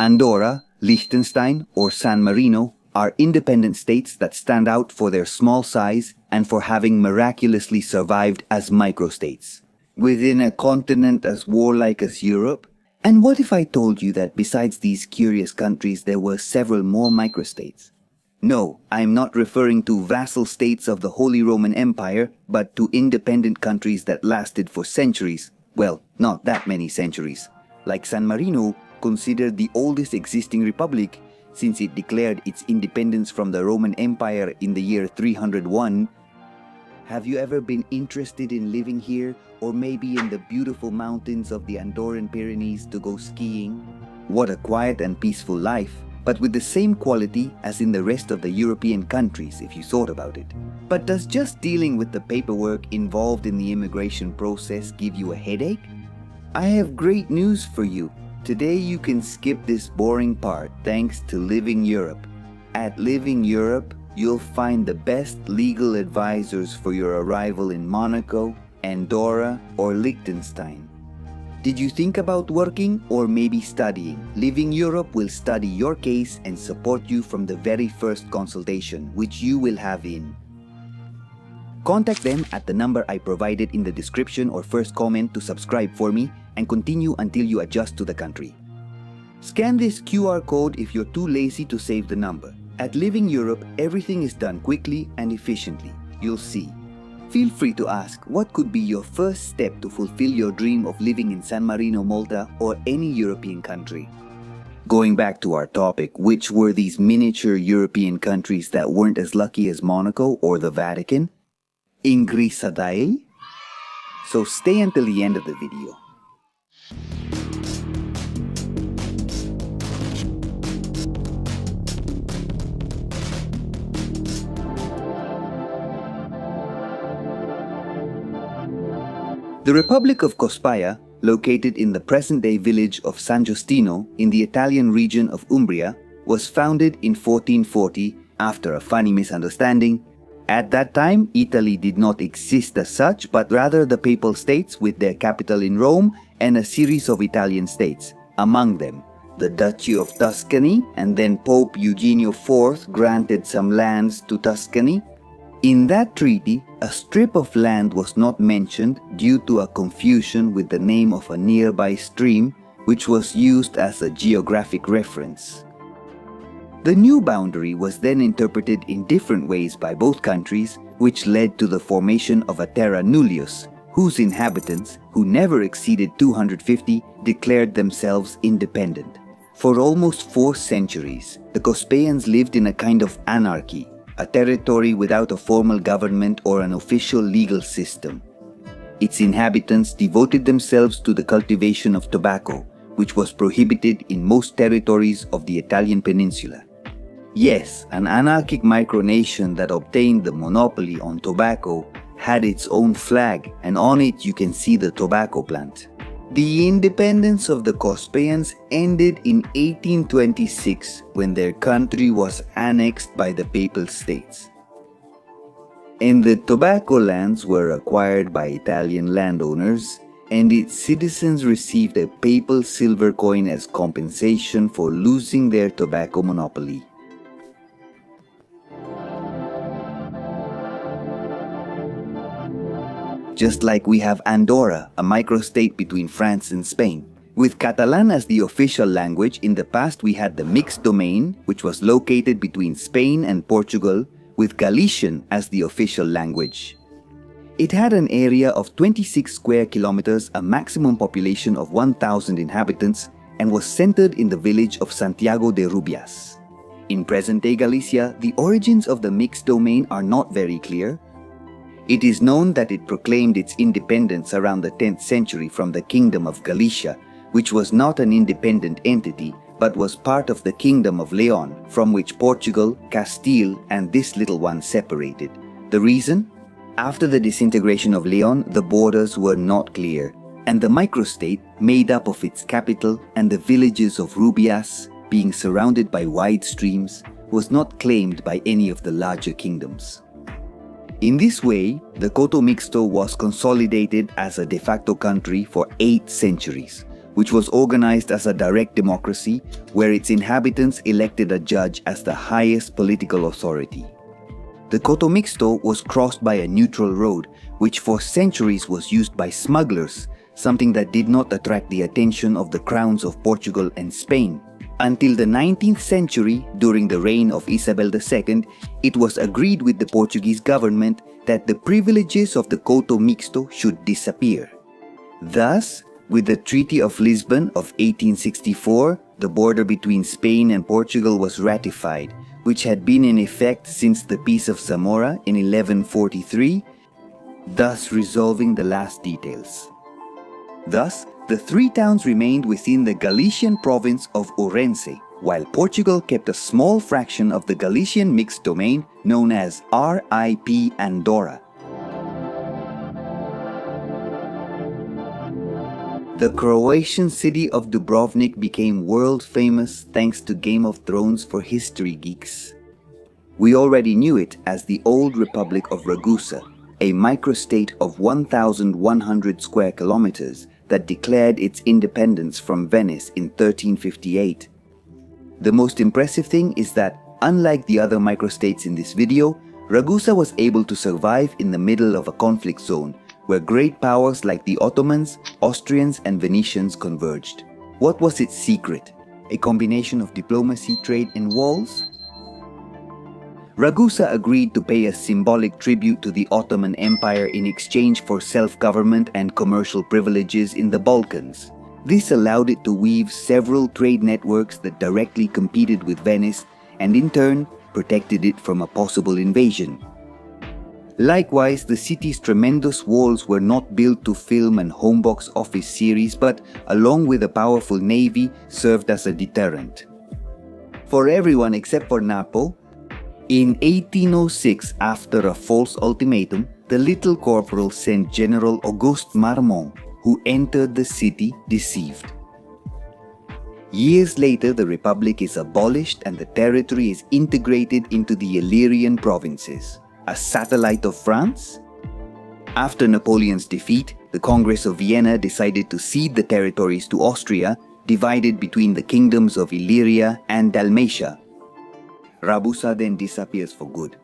Andorra, Liechtenstein, or San Marino are independent states that stand out for their small size and for having miraculously survived as microstates. Within a continent as warlike as Europe? And what if I told you that besides these curious countries there were several more microstates? No, I am not referring to vassal states of the Holy Roman Empire, but to independent countries that lasted for centuries. Well, not that many centuries. Like San Marino, considered the oldest existing republic, since it declared its independence from the Roman Empire in the year 301. Have you ever been interested in living here, or maybe in the beautiful mountains of the Andorran Pyrenees to go skiing? What a quiet and peaceful life, but with the same quality as in the rest of the European countries if you thought about it. But does just dealing with the paperwork involved in the immigration process give you a headache? I have great news for you. Today you can skip this boring part thanks to Living Europe. At Living Europe, you'll find the best legal advisors for your arrival in Monaco, Andorra, or Liechtenstein. Did you think about working or maybe studying? Living Europe will study your case and support you from the very first consultation, which you will have in. Contact them at the number I provided in the description or first comment to subscribe for me and continue until you adjust to the country. Scan this QR code if you're too lazy to save the number. At Living Europe, everything is done quickly and efficiently. You'll see. Feel free to ask what could be your first step to fulfill your dream of living in San Marino, Malta, or any European country. Going back to our topic, which were these miniature European countries that weren't as lucky as Monaco or the Vatican? Ingrisadae? So stay until the end of the video. The Republic of Cospaia, located in the present-day village of San Giustino in the Italian region of Umbria, was founded in 1440 after a funny misunderstanding. At that time, Italy did not exist as such, but rather the Papal States with their capital in Rome and a series of Italian states, among them the Duchy of Tuscany, and then Pope Eugenio IV granted some lands to Tuscany. In that treaty, a strip of land was not mentioned due to a confusion with the name of a nearby stream, which was used as a geographic reference. The new boundary was then interpreted in different ways by both countries, which led to the formation of a terra nullius, whose inhabitants, who never exceeded 250, declared themselves independent. For almost 4 centuries, the Cospaians lived in a kind of anarchy, a territory without a formal government or an official legal system. Its inhabitants devoted themselves to the cultivation of tobacco, which was prohibited in most territories of the Italian peninsula. Yes, an anarchic micronation that obtained the monopoly on tobacco had its own flag, and on it you can see the tobacco plant. The independence of the Cospaians ended in 1826 when their country was annexed by the Papal States. And the tobacco lands were acquired by Italian landowners, and its citizens received a papal silver coin as compensation for losing their tobacco monopoly. Just like we have Andorra, a microstate between France and Spain. With Catalan as the official language, in the past we had the mixed domain, which was located between Spain and Portugal, with Galician as the official language. It had an area of 26 square kilometers, a maximum population of 1,000 inhabitants, and was centered in the village of Santiago de Rubias. In present-day Galicia, the origins of the mixed domain are not very clear. It is known that it proclaimed its independence around the 10th century from the Kingdom of Galicia, which was not an independent entity, but was part of the Kingdom of Leon, from which Portugal, Castile, and this little one separated. The reason? After the disintegration of Leon, the borders were not clear, and the microstate, made up of its capital and the villages of Rubias, being surrounded by wide streams, was not claimed by any of the larger kingdoms. In this way, the Coto Mixto was consolidated as a de facto country for 8 centuries, which was organized as a direct democracy where its inhabitants elected a judge as the highest political authority. The Coto Mixto was crossed by a neutral road, which for centuries was used by smugglers, something that did not attract the attention of the crowns of Portugal and Spain. Until the 19th century, during the reign of Isabel II, it was agreed with the Portuguese government that the privileges of the Coto Mixto should disappear. Thus, with the Treaty of Lisbon of 1864, the border between Spain and Portugal was ratified, which had been in effect since the Peace of Zamora in 1143, thus resolving the last details. Thus, the three towns remained within the Galician province of Ourense, while Portugal kept a small fraction of the Galician mixed domain known as RIP Andorra. The Croatian city of Dubrovnik became world famous thanks to Game of Thrones for history geeks. We already knew it as the old Republic of Ragusa, a microstate of 1,100 square kilometers that declared its independence from Venice in 1358. The most impressive thing is that, unlike the other microstates in this video, Ragusa was able to survive in the middle of a conflict zone, where great powers like the Ottomans, Austrians and Venetians converged. What was its secret? A combination of diplomacy, trade and walls? Ragusa agreed to pay a symbolic tribute to the Ottoman Empire in exchange for self-government and commercial privileges in the Balkans. This allowed it to weave several trade networks that directly competed with Venice and in turn protected it from a possible invasion. Likewise, the city's tremendous walls were not built to film and home box office series, but along with a powerful navy, served as a deterrent. For everyone except for Napo, in 1806, after a false ultimatum, the Little Corporal sent General Auguste Marmont, who entered the city deceived. Years later, the Republic is abolished and the territory is integrated into the Illyrian provinces. A satellite of France? After Napoleon's defeat, the Congress of Vienna decided to cede the territories to Austria, divided between the kingdoms of Illyria and Dalmatia. Ragusa then disappears for good.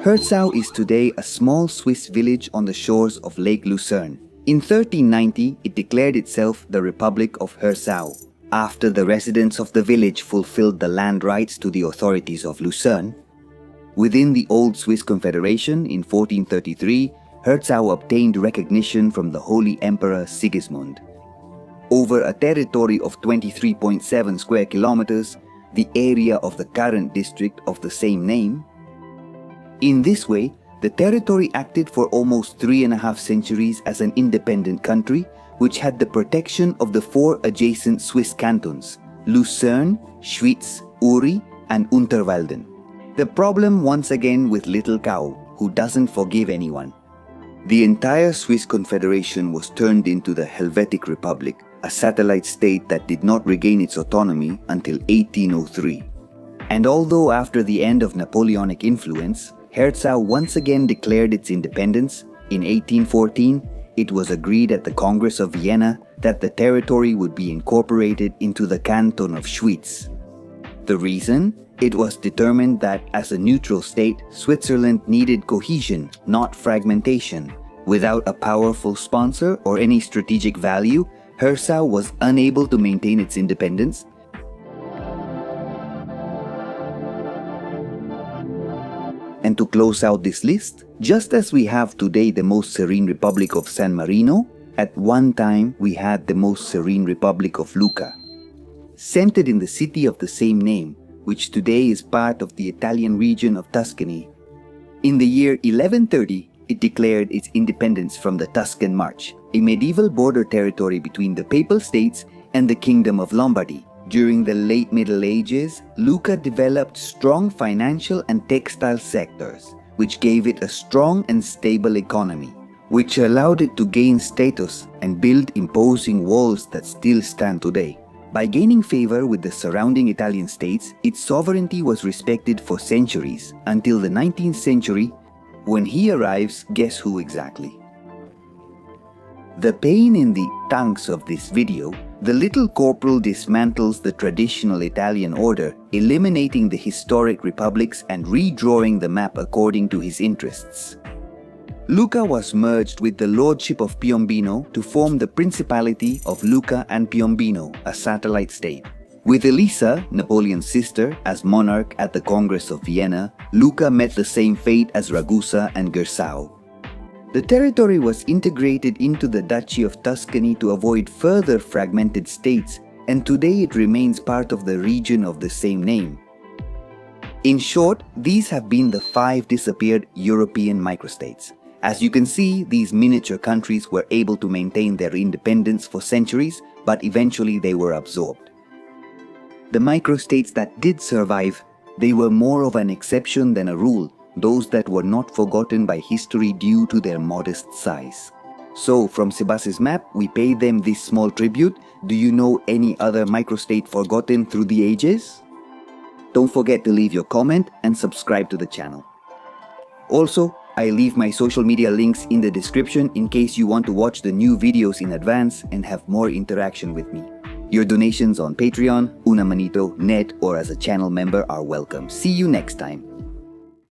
Herzau is today a small Swiss village on the shores of Lake Lucerne. In 1390, it declared itself the Republic of Herzau. After the residents of the village fulfilled the land rights to the authorities of Lucerne, within the old Swiss Confederation in 1433, Herzau obtained recognition from the Holy Emperor Sigismund. Over a territory of 23.7 square kilometers, the area of the current district of the same name. In this way, the territory acted for almost 3.5 centuries as an independent country, which had the protection of the 4 adjacent Swiss cantons, Lucerne, Schwyz, Uri, and Unterwalden. The problem once again with Little Cow, who doesn't forgive anyone. The entire Swiss Confederation was turned into the Helvetic Republic, a satellite state that did not regain its autonomy until 1803. And although after the end of Napoleonic influence, Herzau once again declared its independence, in 1814, it was agreed at the Congress of Vienna that the territory would be incorporated into the canton of Schwyz. The reason? It was determined that as a neutral state, Switzerland needed cohesion, not fragmentation. Without a powerful sponsor or any strategic value, Herzau was unable to maintain its independence. And to close out this list, just as we have today the most serene Republic of San Marino, at one time we had the most serene Republic of Lucca. Centered in the city of the same name, which today is part of the Italian region of Tuscany. In the year 1130, it declared its independence from the Tuscan March, a medieval border territory between the Papal States and the Kingdom of Lombardy. During the late Middle Ages, Lucca developed strong financial and textile sectors, which gave it a strong and stable economy, which allowed it to gain status and build imposing walls that still stand today. By gaining favor with the surrounding Italian states, its sovereignty was respected for centuries, until the 19th century. When he arrives, guess who exactly? The pain in the tongues of this video, the little corporal dismantles the traditional Italian order, eliminating the historic republics and redrawing the map according to his interests. Lucca was merged with the lordship of Piombino to form the Principality of Lucca and Piombino, a satellite state. With Elisa, Napoleon's sister, as monarch at the Congress of Vienna, Lucca met the same fate as Ragusa and Herzau. The territory was integrated into the Duchy of Tuscany to avoid further fragmented states, and today it remains part of the region of the same name. In short, these have been the 5 disappeared European microstates. As you can see, these miniature countries were able to maintain their independence for centuries, but eventually they were absorbed. The microstates that did survive, they were more of an exception than a rule, those that were not forgotten by history due to their modest size. So, from Sebas's map, we pay them this small tribute. Do you know any other microstate forgotten through the ages? Don't forget to leave your comment and subscribe to the channel. Also, I leave my social media links in the description in case you want to watch the new videos in advance and have more interaction with me. Your donations on Patreon, Una Manito, Net, or as a channel member are welcome. See you next time.